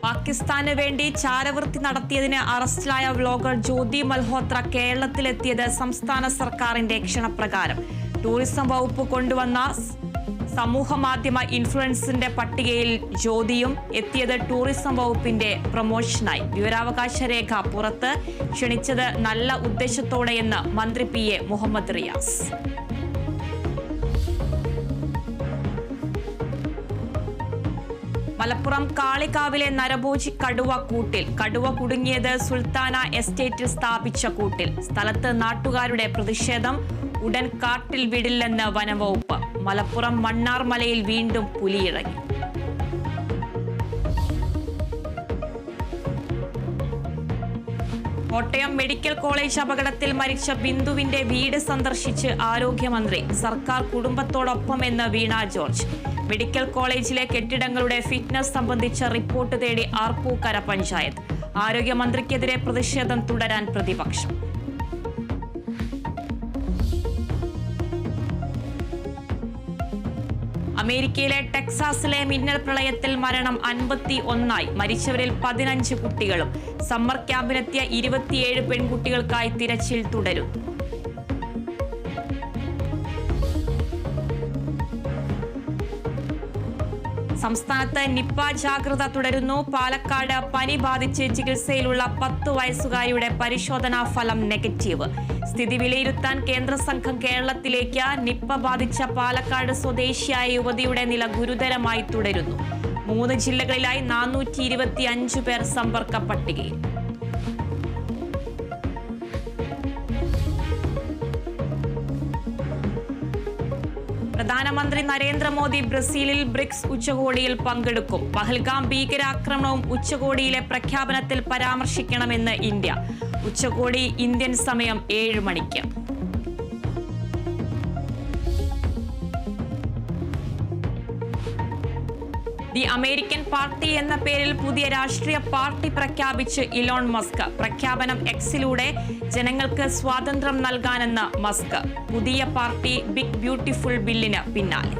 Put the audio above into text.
പാകിസ്ഥാന് വേണ്ടി ചാരവൃത്തി നടത്തിയതിന് അറസ്റ്റിലായ വ്ലോഗർ ജ്യോതി മൽഹോത്ര കേരളത്തിലെത്തിയത് സംസ്ഥാന സർക്കാരിന്റെ ക്ഷണപ്രകാരം. ടൂറിസം വകുപ്പ് കൊണ്ടുവന്ന സമൂഹമാധ്യമ ഇൻഫ്ലുവൻസിന്റെ പട്ടികയിൽ ജ്യോതിയും എത്തിയത് ടൂറിസം വകുപ്പിന്റെ പ്രൊമോഷനായി. വിവരാവകാശ രേഖ പുറത്ത് ക്ഷണിച്ചത് നല്ല ഉദ്ദേശത്തോടെയെന്ന് മന്ത്രി PA മുഹമ്മദ് റിയാസ്. മലപ്പുറം കാളികാവിലെ നരഭോജി കടുവ കൂട്ടിൽ. കടുവ കുടുങ്ങിയത് സുൽത്താന എസ്റ്റേറ്റിൽ സ്ഥാപിച്ച കൂട്ടിൽ. സ്ഥലത്ത് നാട്ടുകാരുടെ പ്രതിഷേധം. ഉടൻ കാട്ടിൽ വിടില്ലെന്ന് വനംവകുപ്പ്. മലപ്പുറം മണ്ണാർമലയിൽ വീണ്ടും പുലിയിറങ്ങി. കോട്ടയം മെഡിക്കൽ കോളേജ് അപകടത്തിൽ മരിച്ച ബിന്ദുവിന്റെ വീട് സന്ദർശിച്ച് ആരോഗ്യമന്ത്രി. സർക്കാർ കുടുംബത്തോടൊപ്പമെന്ന് വീണ ജോർജ്. മെഡിക്കൽ കോളേജിലെ കെട്ടിടങ്ങളുടെ ഫിറ്റ്നസ് സംബന്ധിച്ച റിപ്പോർട്ട് തേടി ആർപ്പൂക്കര പഞ്ചായത്ത്. ആരോഗ്യമന്ത്രിക്കെതിരെ പ്രതിഷേധം തുടരാൻ പ്രതിപക്ഷം. അമേരിക്കയിലെ ടെക്സാസിലെ മിന്നൽ പ്രളയത്തിൽ മരണം 51. മരിച്ചവരിൽ 15 കുട്ടികളും. സമ്മർ ക്യാമ്പിനെത്തിയ 27 പെൺകുട്ടികൾക്കായി തിരച്ചിൽ തുടരും. സംസ്ഥാനത്ത് നിപ്പ ജാഗ്രത തുടരുന്നു. പാലക്കാട് പനി ബാധിച്ച് ചികിത്സയിലുള്ള 10 വയസ്സുകാരിയുടെ പരിശോധനാ ഫലം നെഗറ്റീവ്. സ്ഥിതി വിലയിരുത്താൻ കേന്ദ്ര സംഘം കേരളത്തിലേക്ക്. നിപ്പ ബാധിച്ച പാലക്കാട് സ്വദേശിയായ യുവതിയുടെ നില ഗുരുതരമായി തുടരുന്നു. 3 ജില്ലകളിലായി 425 പേർ സമ്പർക്ക പട്ടികയിൽ. പ്രധാനമന്ത്രി നരേന്ദ്രമോദി ബ്രസീലിൽ ബ്രിക്സ് ഉച്ചകോടിയിൽ പങ്കെടുക്കും. പഹൽഗാം ഭീകരാക്രമണവും ഉച്ചകോടിയിലെ പ്രഖ്യാപനത്തിൽ പരാമർശിക്കണമെന്ന് ഇന്ത്യ. ഉച്ചകോടി ഇന്ത്യൻ സമയം 7 മണിക്ക്. ദി അമേരിക്കൻ പാർട്ടി എന്ന പേരിൽ പുതിയ രാഷ്ട്രീയ പാർട്ടി പ്രഖ്യാപിച്ച് ഇലോൺ മസ്ക്. പ്രഖ്യാപനം എക്സിലൂടെ ജനങ്ങൾക്ക് സ്വാതന്ത്ര്യം നൽകാനെന്ന് മസ്ക്. പുതിയ പാർട്ടി ബിഗ് ബ്യൂട്ടിഫുൾ ബില്ലിന് പിന്നാലെ.